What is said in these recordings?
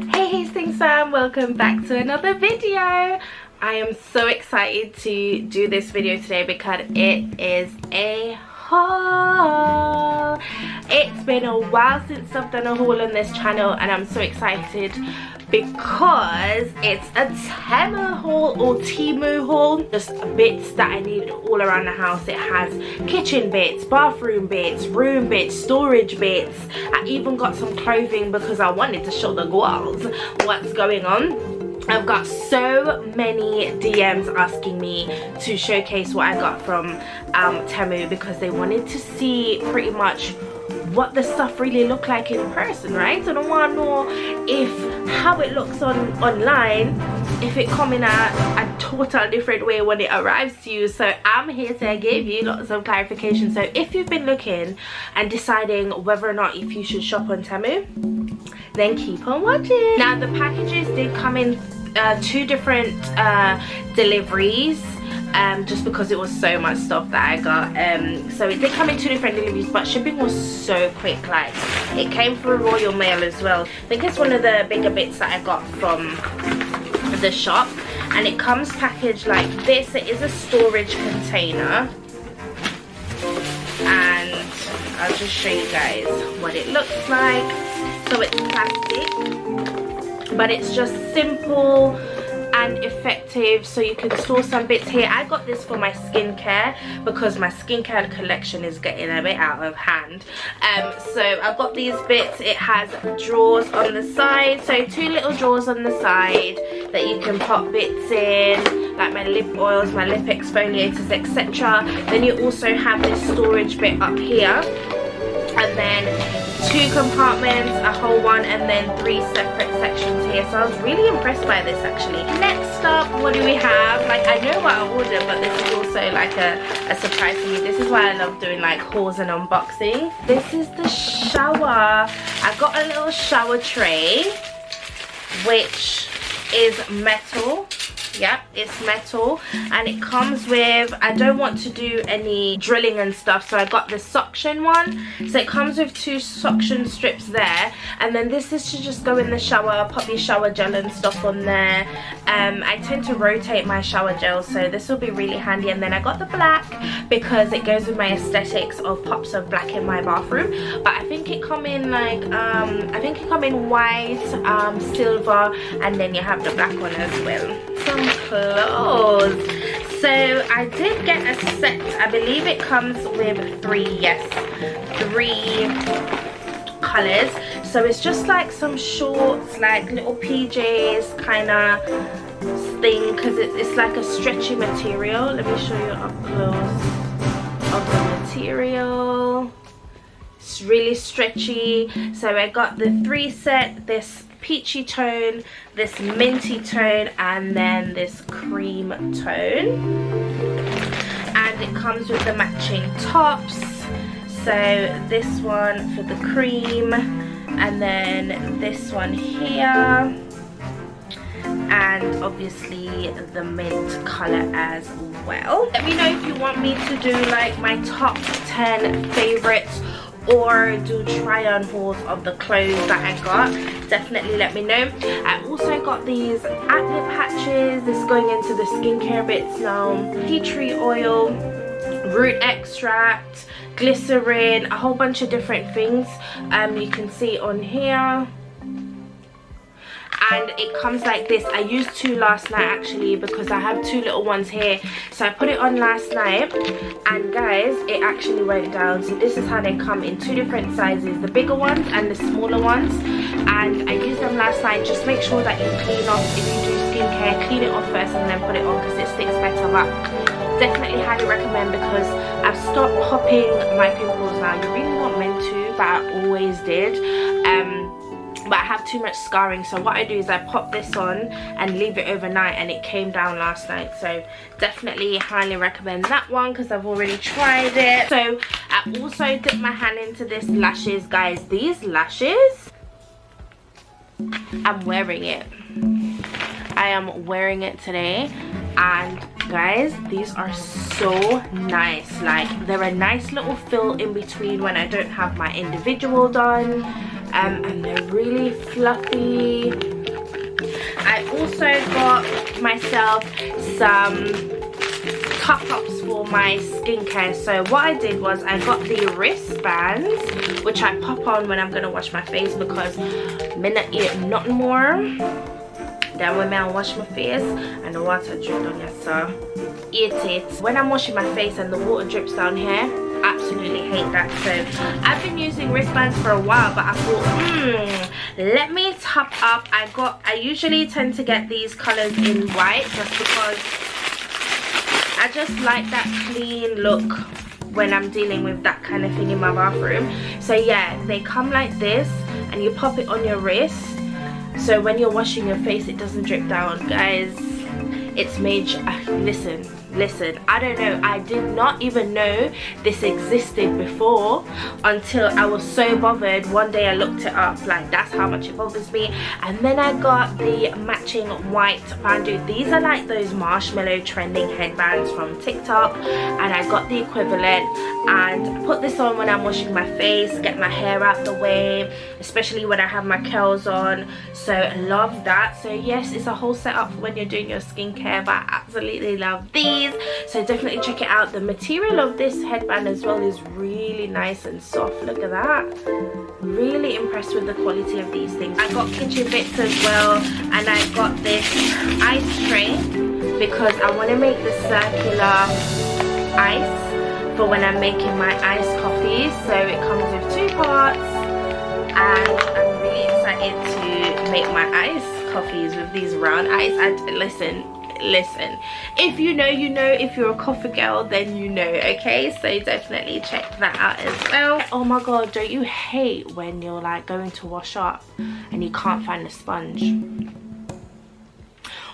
Hey Hastings fam, welcome back to another video. I am so excited to do this video today because it is a haul. It's been a while since I've done a haul on this channel and I'm so excited because it's a Temu haul or Temu haul. Just bits that I need all around the house. It has kitchen bits, bathroom bits, room bits, storage bits. I even got some clothing because I wanted to show the girls what's going on. I've got so many DMs asking me to showcase what I got from Temu because they wanted to see pretty much what the stuff really look like in person, right? I don't want to know if how it looks online, if it come in a total different way when it arrives to you. So I'm here to give you lots of clarification. So if you've been looking and deciding whether or not if you should shop on Temu, then keep on watching. Now the packages did come in two different deliveries. Just because it was so much stuff that I got, so it did come in two different deliveries, but shipping was so quick. Like, it came through Royal Mail as well. I think it's one of the bigger bits that I got from the shop, and it comes packaged like this. It is a storage container, and I'll just show you guys what it looks like. So it's plastic, but it's just simple and effective, so you can store some bits here. I got this for my skincare because my skincare collection is getting a bit out of hand. So I've got these bits. It has drawers on the side, so two little drawers on the side that you can pop bits in, like my lip oils, my lip exfoliators, etc. Then you also have this storage bit up here, and then two compartments, a whole one, and then three separate sections here. So I was really impressed by this actually. Next up, what do we have? Like, I know what I ordered, but this is also like a surprise to me. This is why I love doing like hauls and unboxing. This is the shower. I got a little shower tray which is metal. Yep, it's metal, and it comes with, I don't want to do any drilling and stuff, so I got the suction one. So it comes with two suction strips there, and then this is to just go in the shower, pop your shower gel and stuff on there. I tend to rotate my shower gel, so this will be really handy. And then I got the black because it goes with my aesthetics of pops of black in my bathroom. But I think it come in like I think it come in white, silver, and then you have the black one as well. Some clothes. So I did get a set. I believe it comes with three colors. So it's just like some shorts, like little PJs kind of thing, because it's like a stretchy material. Let me show you up close of the material. It's really stretchy. So I got the three set, this peachy tone, this minty tone, and then this cream tone, and it comes with the matching tops. So this one for the cream, and then this one here, and obviously the mint color as well. Let me know if you want me to do like my top 10 favorites or do try on hauls of the clothes that I got. Definitely let me know. I also got these acne patches. This is going into the skincare bits now. Tea tree oil, root extract, glycerin, a whole bunch of different things. You can see on here, and it comes like this. I used two last night actually because I have two little ones here, so I put it on last night, and guys, it actually went down. So this is how they come in two different sizes, the bigger ones and the smaller ones, and I used them last night. Just make sure that you clean off, if you do skincare, clean it off first and then put it on because it sticks better. But definitely highly recommend because I've stopped popping my pimples now. You really weren't meant to, but I always did. But I have too much scarring, so what I do is I pop this on and leave it overnight, and it came down last night. So definitely highly recommend that one because I've already tried it. So I also dipped my hand into this lashes, guys. These lashes, I'm wearing it. I am wearing it today, and guys, these are so nice. Like, they're a nice little fill in between when I don't have my individual done, and they're really fluffy, I also got myself some top-ups for my skincare. So what I did was I got the wristbands, which I pop on when I'm gonna wash my face, because minute eat nothing more then when I wash my face and the water drip on you, so eat it. When I'm washing my face and the water drips down here, absolutely hate that. So I've been using wristbands for a while, but I thought let me top up. I usually tend to get these colors in white just because I just like that clean look when I'm dealing with that kind of thing in my bathroom. So yeah, they come like this and you pop it on your wrist, so when you're washing your face it doesn't drip down. Guys, it's made listen, I don't know, I did not even know this existed before until I was so bothered. One day I looked it up, like that's how much it bothers me. And then I got the matching white bandeau. These are like those marshmallow trending headbands from TikTok, and I got the equivalent and I put this on when I'm washing my face, get my hair out the way, especially when I have my curls on. So I love that. So yes, it's a whole setup for when you're doing your skincare, but I absolutely love these. So definitely check it out. The material of this headband as well is really nice and soft. Look at that. Really impressed with the quality of these things. I got kitchen bits as well, and I got this ice tray because I want to make the circular ice for when I'm making my iced coffee. So it comes with 2 parts, and I'm really excited to make my iced coffees with these round ice. Listen, if you know, you know. If you're a coffee girl, then you know. Okay, so definitely check that out as well. Oh my god, don't you hate when you're like going to wash up and you can't find a sponge,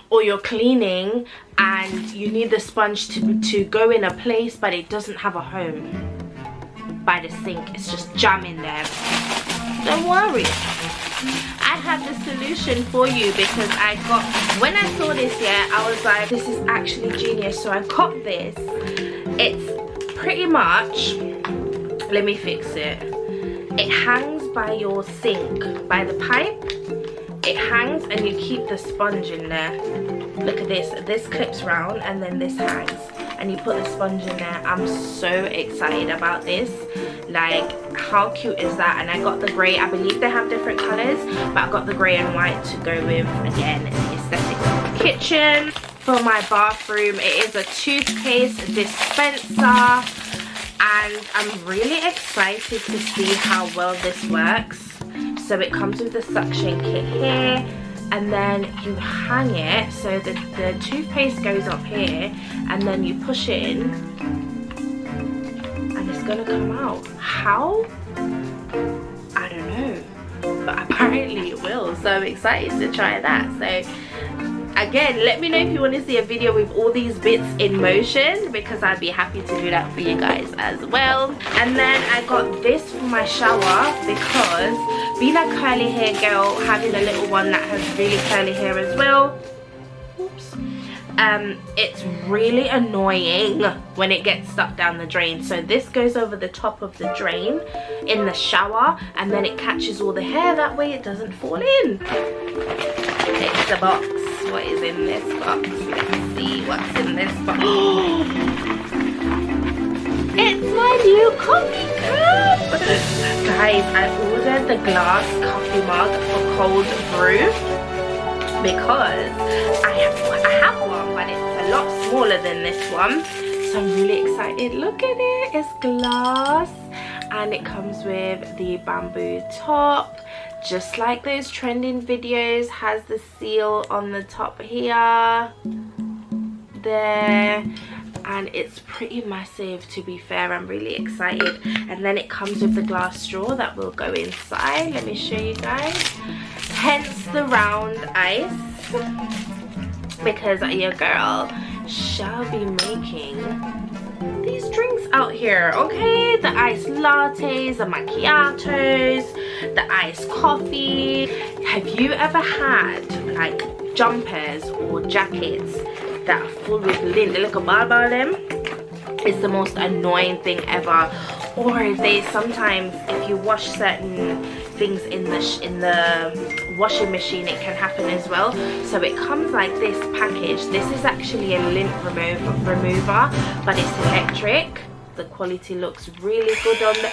or you're cleaning and you need the sponge to go in a place but it doesn't have a home by the sink? It's just jamming there. Don't worry, I have the solution for you, because when I saw this, yeah, I was like, this is actually genius. So I got this. It's pretty much, let me fix it. It hangs by your sink, by the pipe. It hangs and you keep the sponge in there. Look at this. This clips round and then this hangs, and you put the sponge in there. I'm so excited about this. Like, how cute is that? And I got the grey. I believe they have different colors, but I got the grey and white to go with, again, the aesthetic of the kitchen. For my bathroom, it is a toothpaste dispenser, and I'm really excited to see how well this works. So it comes with the suction kit here, and then you hang it, so the toothpaste goes up here, and then you push it in and it's gonna come out. How? I don't know, but apparently it will. So I'm excited to try that. So again, let me know if you want to see a video with all these bits in motion, because I'd be happy to do that for you guys as well. And then I got this for my shower, because being a curly hair girl, having a little one that has really curly hair as well, oops, it's really annoying when it gets stuck down the drain. So this goes over the top of the drain in the shower, and then it catches all the hair, that way it doesn't fall in. It's a box. What is in this box? Let's see what's in this box. It's my new coffee cup! Guys, I ordered the glass coffee mug for cold brew because I have one, but it's a lot smaller than this one. So I'm really excited. Look at it. It's glass, and it comes with the bamboo top, just like those trending videos. Has the seal on the top here, there, and it's pretty massive, to be fair. I'm really excited. And then it comes with the glass straw that will go inside. Let me show you guys. Hence the round ice, because your girl shall be making these drinks out here, okay? The iced lattes, the macchiatos, the iced coffee. Have you ever had like jumpers or jackets that are full with lint, the little ball them? It's the most annoying thing ever. Or they sometimes, if you wash certain things in the washing machine it can happen as well. So it comes like this package. This is actually a lint remover, but it's electric. The quality looks really good on the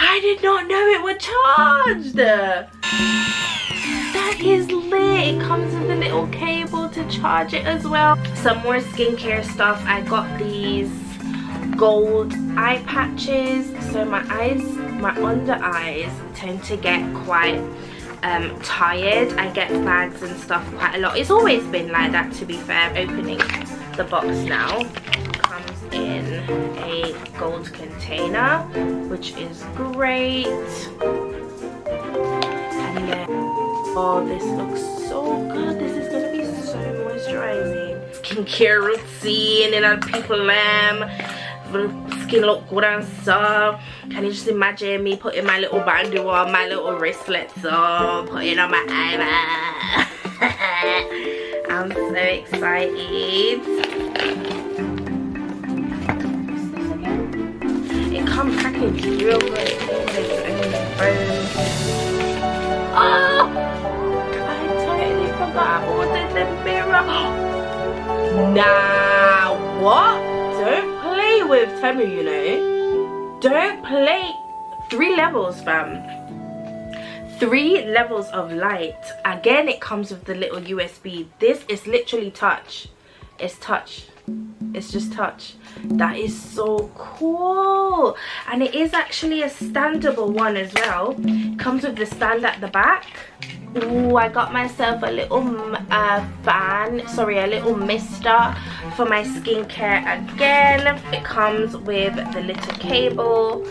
I did not know it was charged. That is lit. It comes with a little cable to charge it as well. Some more skincare stuff. I got these gold eye patches. So my under eyes tend to get quite tired. I get bags and stuff quite a lot. It's always been like that, to be fair. Opening the box now. Comes in a gold container, which is great. And yeah, oh, this looks so good. This is gonna be so moisturizing. Skincare routine and people skin look good and soft. Can you just imagine me putting my little bandy on, my little wristlets on, putting on my eyebrow? I'm so excited. It comes packaged real good. Oh! I totally forgot I ordered the mirror. Nah, what? Don't play with Temu, you know. Don't play. 3 levels, fam. 3 levels of light. Again, it comes with the little USB. This is literally touch. It's touch. It's just touch. That is so cool. And it is actually a standable one as well. It comes with the stand at the back. Ooh, I got myself a little a little mister for my skincare again. It comes with the little cable.